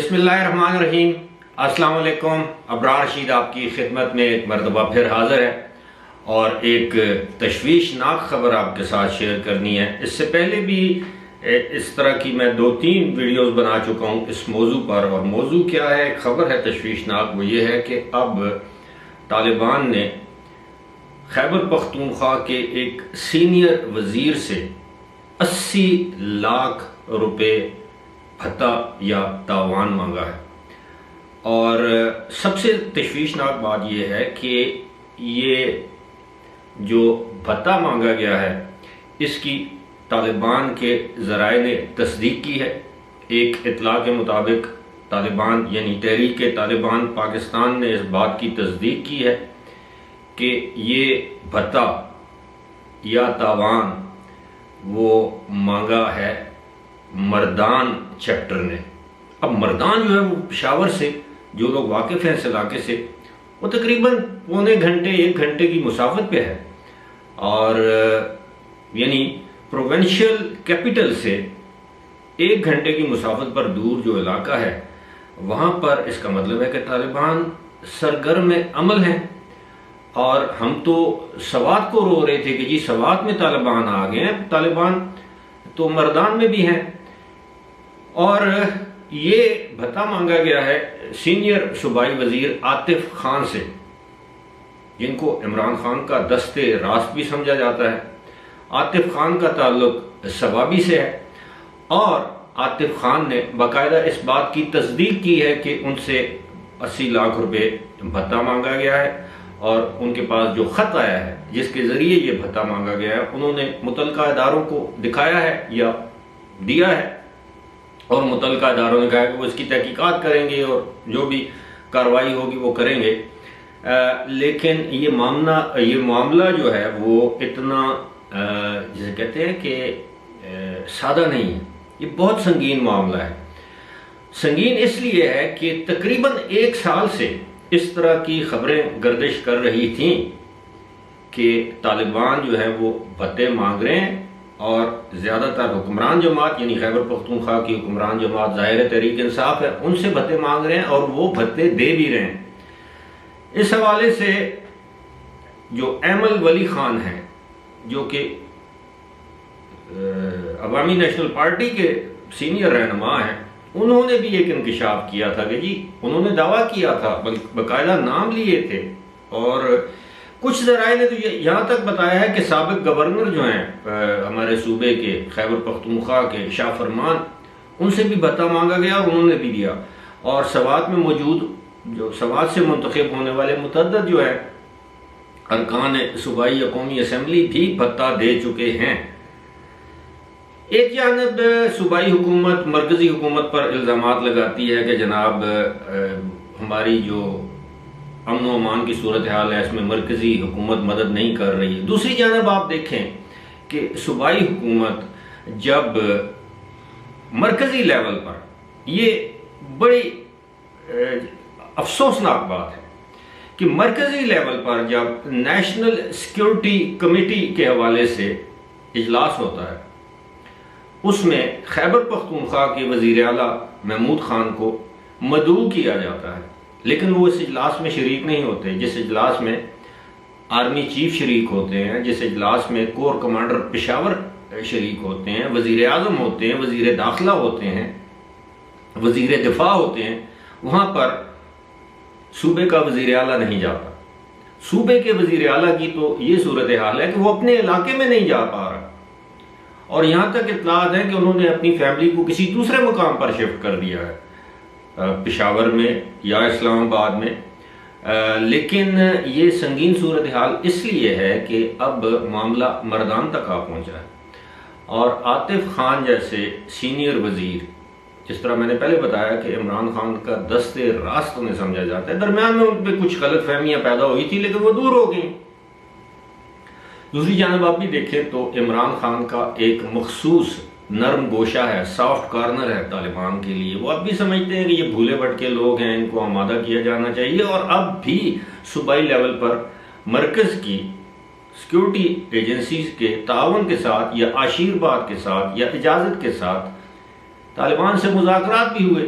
بسم اللہ الرحمن الرحیم۔ السلام علیکم۔ ابرار رشید آپ کی خدمت میں ایک مرتبہ پھر حاضر ہے اور ایک تشویشناک خبر آپ کے ساتھ شیئر کرنی ہے۔ اس سے پہلے بھی اس طرح کی میں 2-3 ویڈیوز بنا چکا ہوں اس موضوع پر، اور موضوع کیا ہے، ایک خبر ہے تشویشناک، وہ یہ ہے کہ اب طالبان نے خیبر پختونخوا کے ایک سینئر وزیر سے 80 لاکھ روپے بھتہ یا تاوان مانگا ہے۔ اور سب سے تشویشناک بات یہ ہے کہ یہ جو بھتہ مانگا گیا ہے اس کی طالبان کے ذرائع نے تصدیق کی ہے۔ ایک اطلاع کے مطابق طالبان یعنی تحریک طالبان پاکستان نے اس بات کی تصدیق کی ہے کہ یہ بھتہ یا تاوان وہ مانگا ہے مردان چیپٹر نے۔ اب مردان جو ہے وہ پشاور سے، جو لوگ واقف ہیں اس علاقے سے، وہ تقریباً پونے گھنٹے 1 گھنٹے کی مسافت پہ ہے، اور یعنی پروونشل کیپٹل سے 1 گھنٹے کی مسافت پر دور جو علاقہ ہے وہاں پر اس کا مطلب ہے کہ طالبان سرگرم عمل ہیں۔ اور ہم تو سوات کو رو رہے تھے کہ جی سوات میں طالبان آ گئے ہیں، طالبان تو مردان میں بھی ہیں۔ اور یہ بھتہ مانگا گیا ہے سینئر صوبائی وزیر عاطف خان سے، جن کو عمران خان کا دست راست بھی سمجھا جاتا ہے۔ عاطف خان کا تعلق سوابی سے ہے، اور عاطف خان نے باقاعدہ اس بات کی تصدیق کی ہے کہ ان سے 80 لاکھ روپے بھتہ مانگا گیا ہے، اور ان کے پاس جو خط آیا ہے جس کے ذریعے یہ بھتہ مانگا گیا ہے انہوں نے متعلقہ اداروں کو دکھایا ہے یا دیا ہے، اور متعلقہ اداروں نے کہا کہ وہ اس کی تحقیقات کریں گے اور جو بھی کارروائی ہوگی وہ کریں گے۔ لیکن یہ معاملہ جو ہے وہ اتنا جسے کہتے ہیں کہ سادہ نہیں ہے، یہ بہت سنگین معاملہ ہے۔ سنگین اس لیے ہے کہ تقریباً 1 سال سے اس طرح کی خبریں گردش کر رہی تھیں کہ طالبان جو ہے وہ بھتے مانگ رہے ہیں، اور زیادہ تر حکمران جماعت یعنی خیبر پختونخوا کی حکمران جماعت ظاہر تحریک انصاف ہے، ان سے بھتے مانگ رہے ہیں اور وہ بھتے دے بھی رہے ہیں۔ اس حوالے سے جو ایمل ولی خان ہیں، جو کہ عوامی نیشنل پارٹی کے سینئر رہنما ہیں، انہوں نے بھی ایک انکشاف کیا تھا کہ جی انہوں نے دعویٰ کیا تھا، باقاعدہ نام لیے تھے، اور کچھ ذرائع نے تو یہاں تک بتایا ہے کہ سابق گورنر جو ہیں ہمارے صوبے کے خیبر پختونخوا کے شاہ فرمان، ان سے بھی بھتہ مانگا گیا اور انہوں نے بھی دیا، اور سوات میں موجود جو سوات سے منتخب ہونے والے متعدد جو ہے ارکان صوبائی یا قومی اسمبلی بھی بھتہ دے چکے ہیں۔ ایک جانب صوبائی حکومت مرکزی حکومت پر الزامات لگاتی ہے کہ جناب ہماری جو امن و امان کی صورتحال ہے اس میں مرکزی حکومت مدد نہیں کر رہی ہے۔ دوسری جانب آپ دیکھیں کہ صوبائی حکومت جب مرکزی لیول پر، یہ بڑی افسوسناک بات ہے کہ مرکزی لیول پر جب نیشنل سیکیورٹی کمیٹی کے حوالے سے اجلاس ہوتا ہے، اس میں خیبر پختونخوا کے وزیر اعلیٰ محمود خان کو مدعو کیا جاتا ہے، لیکن وہ اس اجلاس میں شریک نہیں ہوتے، جس اجلاس میں آرمی چیف شریک ہوتے ہیں، جس اجلاس میں کور کمانڈر پشاور شریک ہوتے ہیں، وزیر اعظم ہوتے ہیں، وزیر داخلہ ہوتے ہیں، وزیر دفاع ہوتے ہیں، وہاں پر صوبے کا وزیر اعلیٰ نہیں جاتا۔ صوبے کے وزیر اعلیٰ کی تو یہ صورتحال ہے کہ وہ اپنے علاقے میں نہیں جا پا رہا، اور یہاں تک اطلاعات ہیں کہ انہوں نے اپنی فیملی کو کسی دوسرے مقام پر شفٹ کر دیا ہے، پشاور میں یا اسلام آباد میں۔ لیکن یہ سنگین صورتحال اس لیے ہے کہ اب معاملہ مردان تک آ پہنچا ہے، اور عاطف خان جیسے سینئر وزیر، جس طرح میں نے پہلے بتایا کہ عمران خان کا دست راست انہیں سمجھا جاتا ہے، درمیان میں ان پہ کچھ غلط فہمیاں پیدا ہوئی تھی لیکن وہ دور ہو گئیں۔ دوسری جانب آپ بھی دیکھیں تو عمران خان کا ایک مخصوص نرم گوشہ ہے، سافٹ کارنر ہے طالبان کے لیے۔ وہ اب بھی سمجھتے ہیں کہ یہ بھولے بھٹکے لوگ ہیں، ان کو آمادہ کیا جانا چاہیے، اور اب بھی صوبائی لیول پر مرکز کی سیکیورٹی ایجنسیز کے تعاون کے ساتھ یا آشیرواد کے ساتھ یا اجازت کے ساتھ طالبان سے مذاکرات بھی ہوئے،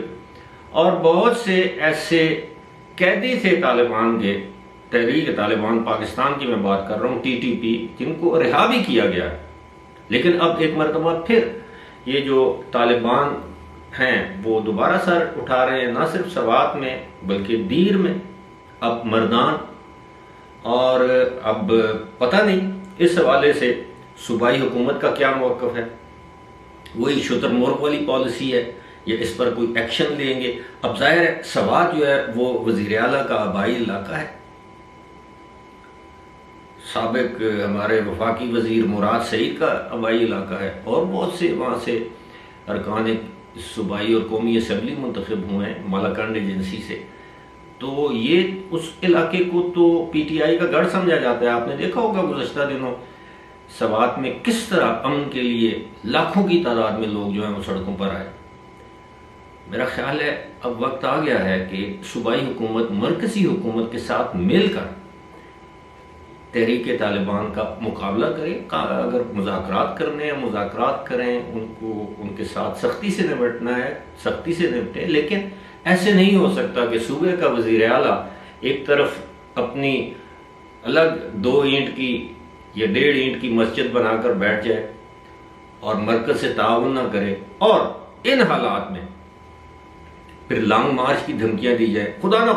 اور بہت سے ایسے قیدی تھے طالبان کے، تحریک طالبان پاکستان کی میں بات کر رہا ہوں، ٹی ٹی پی، جن کو رہا بھی کیا گیا. لیکن اب ایک مرتبہ پھر یہ جو طالبان ہیں وہ دوبارہ سر اٹھا رہے ہیں، نہ صرف سوات میں بلکہ دیر میں، اب مردان. اور اب پتہ نہیں اس حوالے سے صوبائی حکومت کا کیا موقف ہے. وہی شتر مرغ والی پالیسی ہے یا اس پر کوئی ایکشن لیں گے؟ اب ظاہر ہے سوات جو ہے وہ وزیر اعلیٰ کا آبائی علاقہ ہے. سابق ہمارے وفاقی وزیر مراد سعید کا آبائی علاقہ ہے، اور بہت سے وہاں سے ارکان صوبائی اور قومی اسمبلی منتخب ہوئے ہیں مالاکنڈ ایجنسی سے. تو یہ اس علاقے کو تو پی ٹی آئی کا گڑھ سمجھا جاتا ہے. آپ نے دیکھا ہوگا گزشتہ دنوں سوات میں کس طرح امن کے لیے لاکھوں کی تعداد میں لوگ جو ہیں وہ سڑکوں پر آئے. میرا خیال ہے اب وقت آ گیا ہے کہ صوبائی حکومت مرکزی حکومت کے ساتھ مل کر تحریک طالبان کا مقابلہ کرے. اگر مذاکرات کرنے ہیں مذاکرات کریں، ان کے ساتھ سختی سے نمٹنا ہے سختی سے نمٹے. لیکن ایسے نہیں ہو سکتا کہ صوبے کا وزیر اعلیٰ ایک طرف اپنی الگ 2 اینٹ کی یا 1.5 اینٹ کی مسجد بنا کر بیٹھ جائے اور مرکز سے تعاون نہ کرے، اور ان حالات میں پھر لانگ مارچ کی دھمکیاں دی جائیں. خدا نہ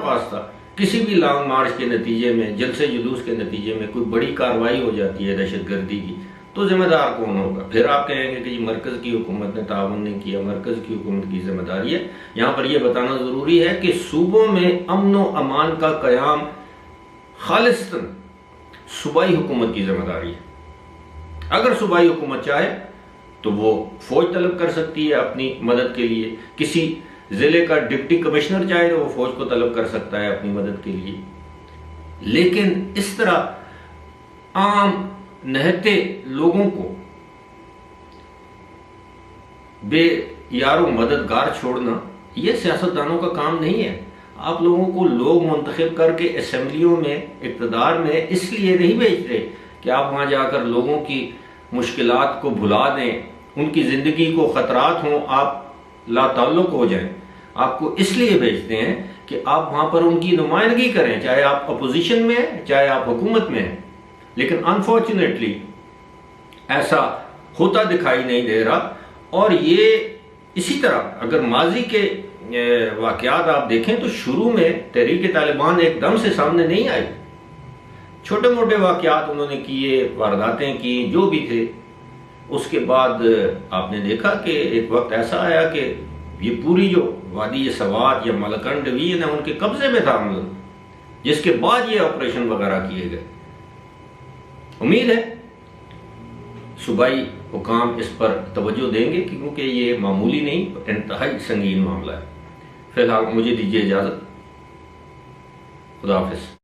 خواستہ کسی بھی لانگ مارچ کے نتیجے میں، جلسے جلوس کے نتیجے میں کوئی بڑی کارروائی ہو جاتی ہے دہشت گردی کی، تو ذمہ دار کون ہوگا؟ پھر آپ کہیں گے کہ یہ مرکز کی حکومت نے تعاون نہیں کیا، مرکز کی حکومت کی ذمہ داری ہے. یہاں پر یہ بتانا ضروری ہے کہ صوبوں میں امن و امان کا قیام خالصتاً صوبائی حکومت کی ذمہ داری ہے. اگر صوبائی حکومت چاہے تو وہ فوج طلب کر سکتی ہے اپنی مدد کے لیے. کسی ضلع کا ڈپٹی کمشنر چاہے تو وہ فوج کو طلب کر سکتا ہے اپنی مدد کے لیے. لیکن اس طرح عام نہتے لوگوں کو بے یار و مددگار چھوڑنا یہ سیاستدانوں کا کام نہیں ہے. آپ لوگوں کو لوگ منتخب کر کے اسمبلیوں میں اقتدار میں اس لیے نہیں بھیجتے کہ آپ وہاں جا کر لوگوں کی مشکلات کو بھلا دیں، ان کی زندگی کو خطرات ہوں، آپ لا تعلق ہو جائیں. آپ کو اس لیے بھیجتے ہیں کہ آپ وہاں پر ان کی نمائندگی کریں، چاہے آپ اپوزیشن میں ہیں چاہے آپ حکومت میں ہیں. لیکن انفارچونیٹلی ایسا ہوتا دکھائی نہیں دے رہا. اور یہ اسی طرح اگر ماضی کے واقعات آپ دیکھیں تو شروع میں تحریک طالبان ایک دم سے سامنے نہیں آئی. چھوٹے موٹے واقعات انہوں نے کیے، وارداتیں کی، جو بھی تھے. اس کے بعد آپ نے دیکھا کہ ایک وقت ایسا آیا کہ یہ پوری جو وادی سوات یا مالاکنڈ ڈویژن ہے ان کے قبضے میں تھا عملاً، جس کے بعد یہ آپریشن وغیرہ کیے گئے. امید ہے صوبائی حکام اس پر توجہ دیں گے کیونکہ یہ معمولی نہیں، انتہائی سنگین معاملہ ہے. فی الحال مجھے دیجیے اجازت. خدا حافظ.